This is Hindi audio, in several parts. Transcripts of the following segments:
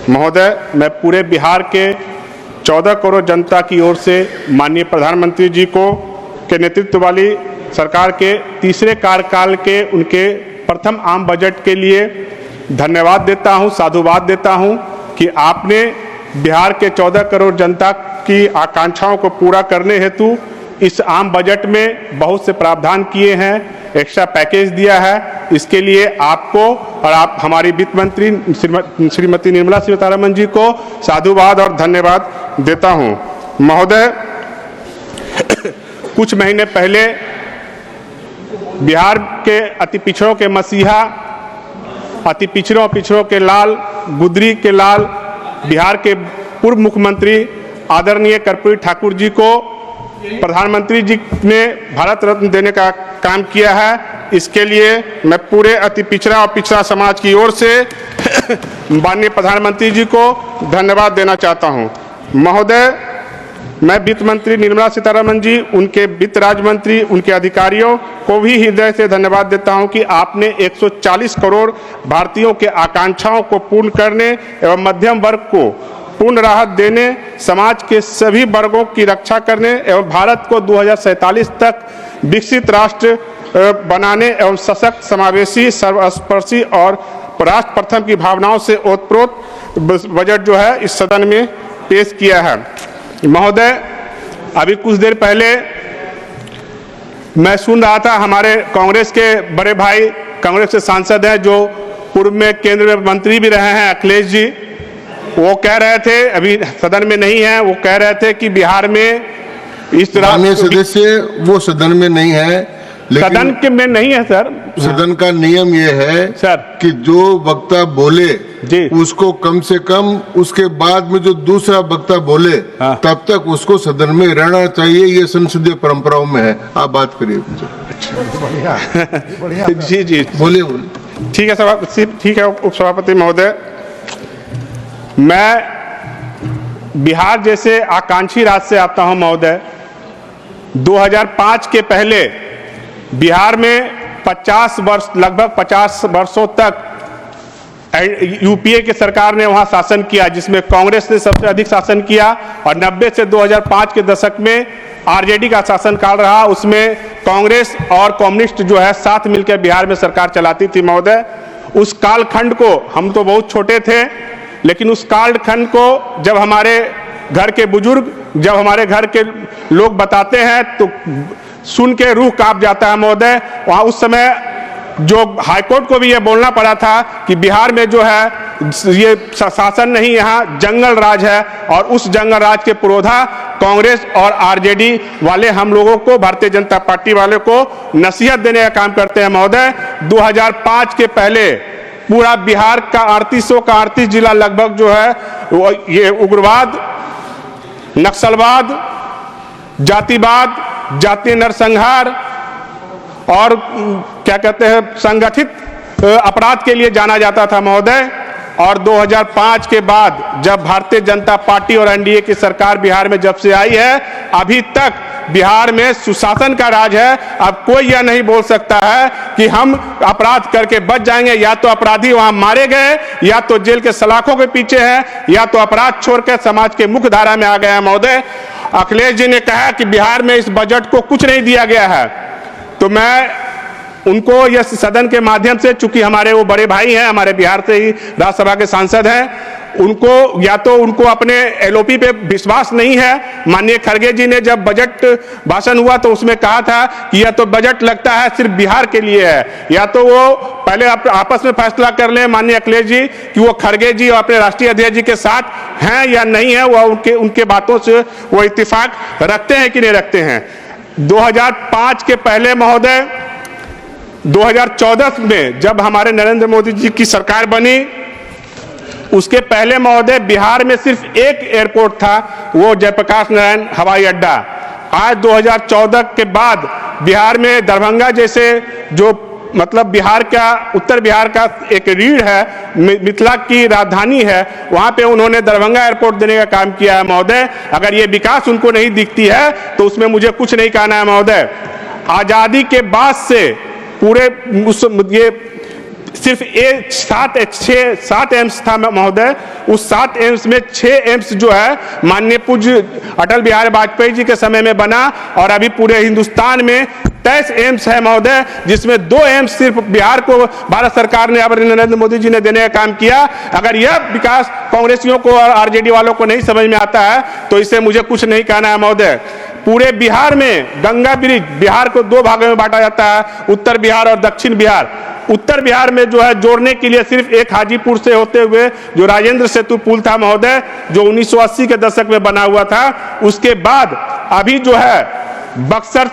महोदय, मैं पूरे बिहार के 14 करोड़ जनता की ओर से माननीय प्रधानमंत्री जी को के नेतृत्व वाली सरकार के तीसरे कार्यकाल के उनके प्रथम आम बजट के लिए धन्यवाद देता हूं, साधुवाद देता हूं कि आपने बिहार के 14 करोड़ जनता की आकांक्षाओं को पूरा करने हेतु इस आम बजट में बहुत से प्रावधान किए हैं, एक्स्ट्रा पैकेज दिया है। इसके लिए आपको और आप हमारी वित्त मंत्री श्रीमती निर्मला सीतारमण जी को साधुवाद और धन्यवाद देता हूं। महोदय, कुछ महीने पहले बिहार के अति पिछड़ों के मसीहा, अति पिछड़ों के लाल, गुदरी के लाल, बिहार के पूर्व मुख्यमंत्री आदरणीय कर्पूरी ठाकुर जी को प्रधानमंत्री जी ने भारत रत्न देने का काम किया है। इसके लिए मैं पूरे अति पिछड़ा और पिछड़ा समाज की ओर से माननीय प्रधानमंत्री जी को धन्यवाद देना चाहता हूं। महोदय, मैं वित्त मंत्री निर्मला सीतारमण जी, उनके वित्त राज्य मंत्री, उनके अधिकारियों को भी हृदय से धन्यवाद देता हूं कि आपने 140 करोड़ भारतीयों के आकांक्षाओं को पूर्ण करने एवं मध्यम वर्ग को पूर्ण राहत देने, समाज के सभी वर्गों की रक्षा करने एवं भारत को 2047 तक विकसित राष्ट्र बनाने एवं सशक्त, समावेशी, सर्वस्पर्शी और राष्ट्र प्रथम की भावनाओं से ओतप्रोत बजट जो है इस सदन में पेश किया है। महोदय, अभी कुछ देर पहले मैं सुन रहा था, हमारे कांग्रेस के बड़े भाई, कांग्रेस के सांसद हैं जो पूर्व में केंद्र में मंत्री भी रहे हैं, अखिलेश जी, वो कह रहे थे, अभी सदन में नहीं है, वो कह रहे थे कि बिहार में इस तरह सदस्य वो सदन में नहीं है, लेकिन सदन के में नहीं है सर। सदन का नियम ये है सर कि जो वक्ता बोले जी, उसको कम से कम उसके बाद में जो दूसरा वक्ता बोले तब तक उसको सदन में रहना चाहिए। ये संसदीय परंपराओं में है। आप बात करिए। बढ़िया जी जी बोलिए। ठीक है सभापति, ठीक है उप सभापति महोदय, मैं बिहार जैसे आकांक्षी राज्य से आता हूं महोदय। 2005 के पहले बिहार में 50 वर्ष, लगभग 50 वर्षों तक यूपीए की सरकार ने वहां शासन किया, जिसमें कांग्रेस ने सबसे अधिक शासन किया, और 90 से 2005 के दशक में आरजेडी का शासनकाल रहा। उसमें कांग्रेस और कम्युनिस्ट जो है साथ मिलकर बिहार में सरकार चलाती थी महोदय। उस कालखंड को, हम तो बहुत छोटे थे, लेकिन उस कालखंड को जब हमारे घर के बुजुर्ग, जब हमारे घर के लोग बताते हैं तो सुन के रूह कांप जाता है महोदय। वहाँ उस समय जो हाईकोर्ट को भी ये बोलना पड़ा था कि बिहार में जो है ये शासन नहीं, यहाँ जंगल राज है, और उस जंगल राज के पुरोधा कांग्रेस और आरजेडी वाले हम लोगों को, भारतीय जनता पार्टी वाले को नसीहत देने का काम करते हैं महोदय। 2005 के पहले पूरा बिहार का 38 जिला लगभग जो है वो ये उग्रवाद, नक्सलवाद, जातिवाद, जातीय नरसंहार और क्या कहते हैं संगठित अपराध के लिए जाना जाता था महोदय। और 2005 के बाद जब भारतीय जनता पार्टी और एनडीए की सरकार बिहार में जब से आई है, अभी तक बिहार में सुशासन का राज है। अब कोई यह नहीं बोल सकता है कि हम अपराध करके बच जाएंगे। या तो अपराधी वहां मारे गए, या तो जेल के सलाखों के पीछे हैं, या तो अपराध छोड़कर समाज के मुख्य धारा में आ गए हैं महोदय। अखिलेश जी ने कहा कि बिहार में इस बजट को कुछ नहीं दिया गया है, तो मैं उनको यह सदन के माध्यम से, चूंकि हमारे वो बड़े भाई हैं, हमारे बिहार से ही राज्यसभा के सांसद हैं, उनको या तो उनको अपने एलओपी पे विश्वास नहीं है। माननीय खड़गे जी ने जब बजट भाषण हुआ तो उसमें कहा था कि यह तो बजट लगता है सिर्फ बिहार के लिए है, या तो वो पहले आपस में फैसला कर लें माननीय अखिलेश जी कि वो खड़गे जी और अपने राष्ट्रीय अध्यक्ष जी के साथ हैं या नहीं है, वो उनके बातों से वो इत्तेफाक रखते हैं कि नहीं रखते हैं। 2005 के पहले महोदय, 2014 में जब हमारे नरेंद्र मोदी जी की सरकार बनी, उसके पहले महोदय बिहार में सिर्फ एक एयरपोर्ट था, वो जयप्रकाश नारायण हवाई अड्डा। आज 2014 के बाद बिहार में दरभंगा जैसे जो मतलब बिहार का, उत्तर बिहार का एक रीढ़ है, मिथिला की राजधानी है, वहां पे उन्होंने दरभंगा एयरपोर्ट देने का काम किया है महोदय। अगर ये विकास उनको नहीं दिखती है तो उसमें मुझे कुछ नहीं कहना है महोदय। आजादी के बाद से पूरे ये सिर्फ 7 एम्स था महोदय। उस 7 एम्स में 6 एम्स जो है माननीय पूज्य अटल बिहारी वाजपेयी जी के समय में बना, और अभी पूरे हिंदुस्तान में 23 एम्स है महोदय, जिसमें 2 एम्स सिर्फ बिहार को भारत सरकार ने, अब नरेंद्र मोदी जी ने देने का काम किया। अगर यह विकास कांग्रेसियों को और आरजेडी वालों को नहीं समझ में आता है तो इससे मुझे कुछ नहीं कहना है महोदय। पूरे बिहार में गंगा ब्रिज, बिहार को 2 भागों में बांटा जाता है, उत्तर बिहार और दक्षिण बिहार। उत्तर बिहार में जो है जोड़ने के लिए सिर्फ एक हाजीपुर से होते हुए जो राजेंद्र सेतु पुल था महोदय, जो 1980 के दशक में बना हुआ था, उसके बाद अभी जो है बक्सर,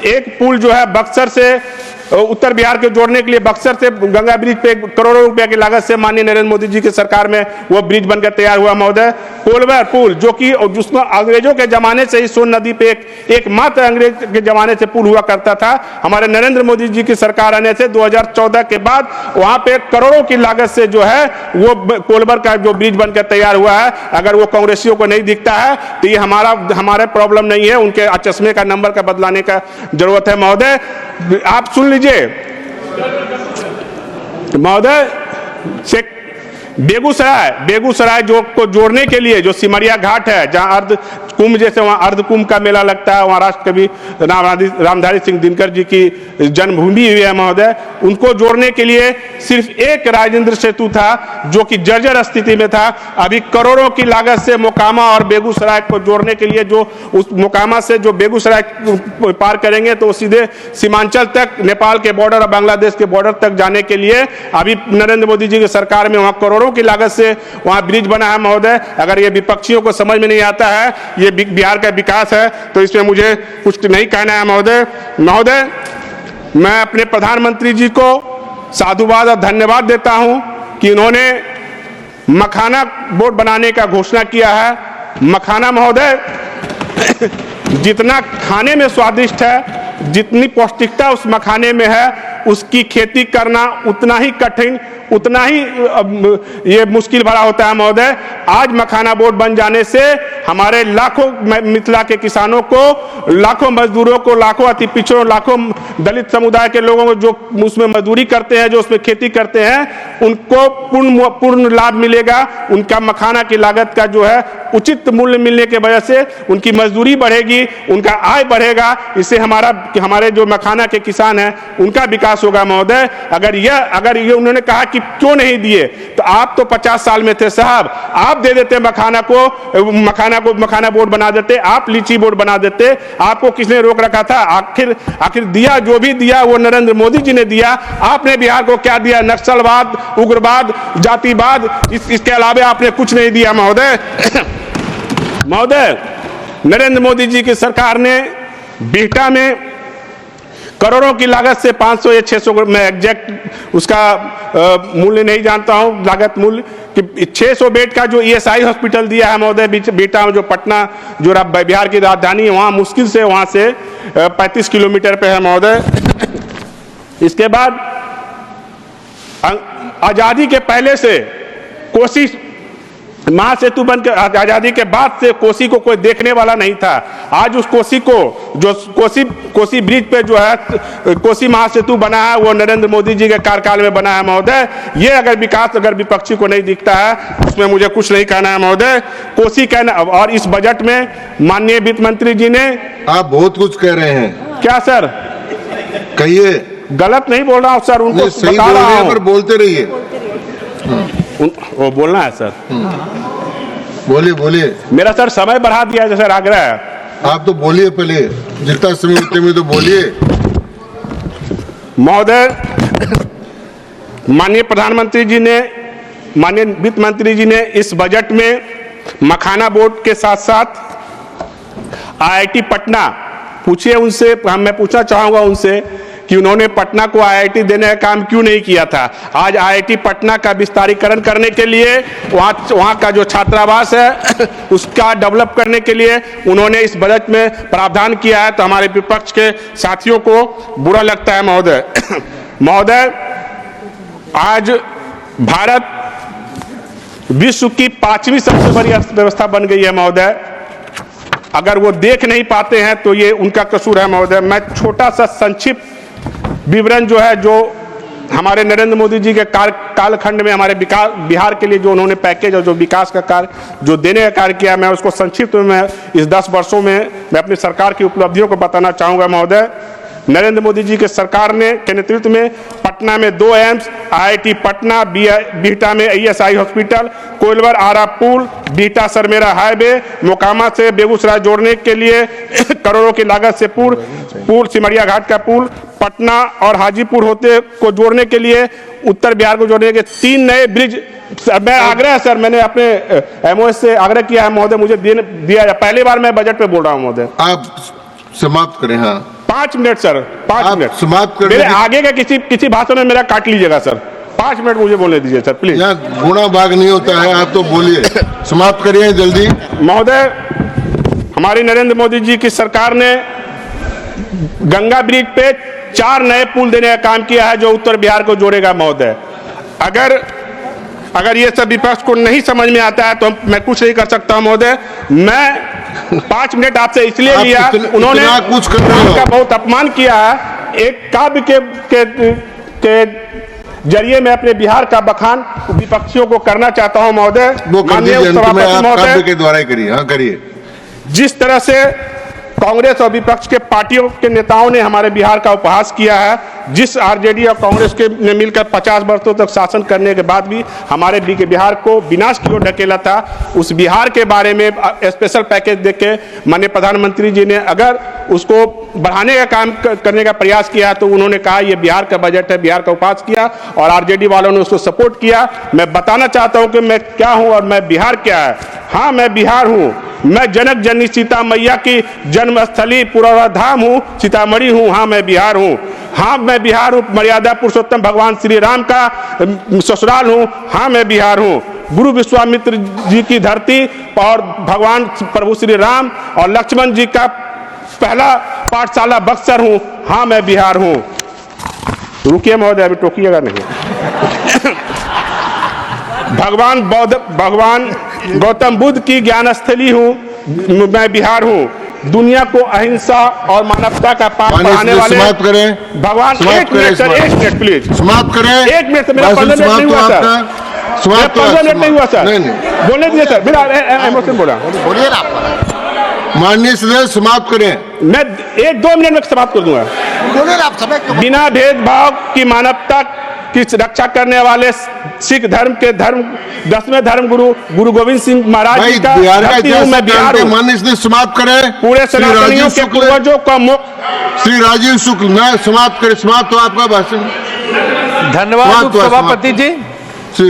एक पुल जो है बक्सर से उत्तर बिहार के जोड़ने के लिए बक्सर से गंगा ब्रिज पे करोड़ों रुपए की लागत से माननीय नरेंद्र मोदी जी की सरकार में वो ब्रिज बनकर तैयार हुआ महोदय। कोलवर पुल जो कि जिसमें अंग्रेजों के जमाने से ही सोन नदी पे एकमात्र अंग्रेज के जमाने से पुल हुआ करता था, हमारे नरेंद्र मोदी जी की सरकार आने से 2014 के बाद वहां पे करोड़ों की लागत से जो है वो कोलवर का जो ब्रिज बनकर तैयार हुआ है। अगर वो कांग्रेसियों को नहीं दिखता है तो ये हमारे प्रॉब्लम नहीं है, उनके चश्मे का नंबर का बदलाने का जरूरत है महोदय। आप सुन लीजिए महोदय, से बेगूसराय जो को जोड़ने के लिए जो सिमरिया घाट है, जहां अर्ध कुंभ, जैसे वहां अर्ध कुंभ का मेला लगता है, वहां राष्ट्र कवि रामधारी सिंह दिनकर जी की जन्मभूमि हुई है महोदय, उनको जोड़ने के लिए सिर्फ एक राजेंद्र सेतु था जो कि जर्जर स्थिति में था। अभी करोड़ों की लागत से मोकामा और बेगूसराय को जोड़ने के लिए, जो उस मोकामा से जो बेगूसराय पार करेंगे तो सीधे सीमांचल तक, नेपाल के बॉर्डर और बांग्लादेश के बॉर्डर तक जाने के लिए अभी नरेंद्र मोदी जी की सरकार में वहां करोड़ों की लागत से वहां ब्रिज बना है महोदय। अगर ये विपक्षियों को समझ में नहीं आता है ये बिहार का विकास है तो इसमें मुझे कुछ नहीं कहना है महोदय। मैं अपने प्रधानमंत्री जी को साधुवाद और धन्यवाद देता हूं कि इन्होंने मखाना बोर्ड बनाने का घोषणा किया है। मखाना महोदय जितना खाने में स्वादिष्ट है, जितनी पौष्टिकता उस मखाने में है, उसकी खेती करना उतना ही कठिन, उतना ही ये मुश्किल भरा होता है महोदय। आज मखाना बोर्ड बन जाने से हमारे लाखों मिथिला के किसानों को, लाखों मजदूरों को, लाखों अति पिछड़ों, लाखों दलित समुदाय के लोगों को जो उसमें मजदूरी करते हैं, जो उसमें खेती करते हैं, उनको पूर्ण लाभ मिलेगा। उनका मखाना की लागत का जो है उचित मूल्य मिलने की वजह से उनकी मजदूरी बढ़ेगी, उनका आय बढ़ेगा। इससे हमारे जो मखाना के किसान हैं उनका विकास होगा महोदय। अगर ये उन्होंने कहा कि क्यों नहीं दिए, तो आप तो 50 साल में थे साहब, आप दे देते मखाना बोर्ड बना देते, आप लीची बोर्ड बना देते। आपको किसने रोक रखा था? आखिर दिया, जो भी दिया वो नरेंद्र मोदी जी ने दिया। आपने बिहार को क्या दिया? नक्सलवाद, उग्रवाद, जातिवाद, इसके अलावा आपने कुछ नहीं दिया महोदय। नरेंद्र मोदी जी की सरकार ने बिहटा में करोड़ों की लागत से 500 या 600, मैं एग्जैक्ट उसका मूल्य नहीं जानता हूं, लागत मूल्य, कि 600 बेड का जो ESI हॉस्पिटल दिया है महोदय बिहटा में, जो पटना, जो बिहार की राजधानी है, वहां मुश्किल से वहां से 35 किलोमीटर पे है महोदय। इसके बाद आजादी के पहले से कोसी महासेतु बनकर, आजादी के बाद से कोसी को कोई देखने वाला नहीं था। आज उस कोसी को, जो कोसी ब्रिज पे जो है कोसी महासेतु बना है, वो नरेंद्र मोदी जी के कार्यकाल में बना है महोदय। ये अगर विकास अगर विपक्षी को नहीं दिखता है उसमें मुझे कुछ नहीं कहना है महोदय। कोसी कहना, और इस बजट में माननीय वित्त मंत्री जी ने, आप बहुत कुछ कह रहे हैं। क्या सर? कहिए। गलत नहीं बोल रहा हूँ सर, उनको सही बोल रहे हैं, पर बोलते रहिए। वो बोलना है सर। बोलिए। मेरा सर समय बढ़ा दिया जैसे आग्रह है। आप तो बोलिए, पहले जितना समय उतने में तो बोलिए। महोदय, माननीय प्रधानमंत्री जी ने, माननीय वित्त मंत्री जी ने इस बजट में मखाना बोर्ड के साथ साथ IIT पटना, पूछिए उनसे, मैं पूछना चाहूंगा उनसे कि उन्होंने पटना को IIT देने का काम क्यों नहीं किया था। आज IIT पटना का विस्तारीकरण करने के लिए, वहाँ का जो छात्रावास है उसका डेवलप करने के लिए उन्होंने इस बजट में प्रावधान किया है, तो हमारे विपक्ष के साथियों को बुरा लगता है महोदय। आज भारत विश्व की 5वीं सबसे बड़ी अर्थव्यवस्था बन गई है महोदय। अगर वो देख नहीं पाते हैं तो ये उनका कसूर है महोदय। मैं छोटा सा संक्षिप्त विवरण जो है, जो हमारे नरेंद्र मोदी जी के कालखंड में हमारे बिहार के लिए जो उन्होंने पैकेज और जो विकास का कार्य जो देने का कार्य किया, मैं उसको संक्षिप्त में मैं इस 10 वर्षों में मैं अपनी सरकार की उपलब्धियों को बताना चाहूँगा महोदय। नरेंद्र मोदी जी के सरकार ने के नेतृत्व में पटना में 2 एम्स, IIT पटना, बिहटा में ESI हॉस्पिटल, कोइलवर आरा पुल, बिहटा सरमेरा हाईवे, मोकामा से बेगूसराय जोड़ने के लिए करोड़ों की लागत से पुल, सिमरिया घाट का पुल, पटना और हाजीपुर होते को जोड़ने के लिए, उत्तर बिहार को जोड़ने के 3 नए ब्रिज। मैं आग्रह सर, मैंने अपने MOS से आग्रह किया है महोदय, मुझे दिया जाए। पहली बार मैं बजट पे बोल रहा हूँ महोदय। आप समाप्त करें। हाँ 5 मिनट सर, 5 मिनट समाप्त कर। मेरे आगे का किसी भाषण में मेरा काट लीजिएगा सर। 5 मिनट मुझे बोलने दीजिए सर प्लीज। यहाँ गुणा भाग नहीं होता है, आप तो बोलिए, समाप्त करिए जल्दी। महोदय, हमारी नरेंद्र मोदी जी की सरकार ने गंगा ब्रिज पे 4 नए पुल देने का काम किया है जो उत्तर बिहार को जोड़ेगा महोदय। अगर ये सब विपक्ष को नहीं समझ में आता है तो मैं कुछ नहीं कर सकता महोदय। मैं 5 मिनट आपसे इसलिए लिया, उन्होंने कुछ कर रहे हो का बहुत अपमान किया है। एक काव्य के जरिए मैं अपने बिहार का बखान विपक्षियों को करना चाहता हूं महोदय। वो माननीय सभापति महोदय, के द्वारा ही करिए। हाँ करिए। जिस तरह से कांग्रेस और विपक्ष के पार्टियों के नेताओं ने हमारे बिहार का उपहास किया है, जिस आरजेडी और कांग्रेस के ने मिलकर 50 वर्षों तक शासन करने के बाद भी हमारे बिहार को विनाश की ओर ढकेला था, उस बिहार के बारे में स्पेशल पैकेज देके माननीय प्रधानमंत्री जी ने अगर उसको बढ़ाने का काम करने का प्रयास किया तो उन्होंने कहा ये बिहार का बजट है, बिहार का उपहास किया और आरजेडी वालों ने उसको सपोर्ट किया। मैं बताना चाहता हूं कि मैं क्या हूं और मैं बिहार क्या है। हाँ, मैं बिहार हूं। मैं जनक जननी सीता मैया की जन्मस्थली पूर्वाधाम हूँ, सीतामढ़ी हूँ। हाँ, मैं बिहार हूँ। हाँ, मैं बिहार हूँ। मर्यादा पुरुषोत्तम भगवान श्री राम का ससुराल हूँ। हाँ, मैं बिहार हूँ। गुरु विश्वामित्र जी की धरती और भगवान प्रभु श्री राम और लक्ष्मण जी का पहला पाठशाला बक्सर हूँ। हाँ, मैं बिहार हूँ। रुकिए महोदय, अभी टोकिएगा नहीं। भगवान गौतम बुद्ध की ज्ञानस्थली हूँ। मैं बिहार हूँ। दुनिया को अहिंसा और मानवता का पाठ पढ़ाने वाले भगवान। एक मिनट प्लीज समाप्त करें। 1 मिनट से मेरा 15 मिनट नहीं हुआ सर। 15 मिनट नहीं हुआ सर। बोलने दीजिए सर, मेरा इमोशन बोला। बोलिए ना। माननीय सदस्य समाप्त करें। मैं 1-2 मिनट में समाप्त कर दूंगा। बोलिए आप समय बिना भेदभाव की मानवता की रक्षा करने वाले सिख धर्म के 10वें धर्म गुरु गोविंद सिंह महाराज जी का धरती हूं। मैं बिहार हूं। माननीय सदस्य समाप्त करें। पूरे सनातनियों के पूर्वजों का श्री राजीव शुक्ल, मैं समाप्त करें। समाप्त हो आपका भाषण। धन्यवाद सभापति जी।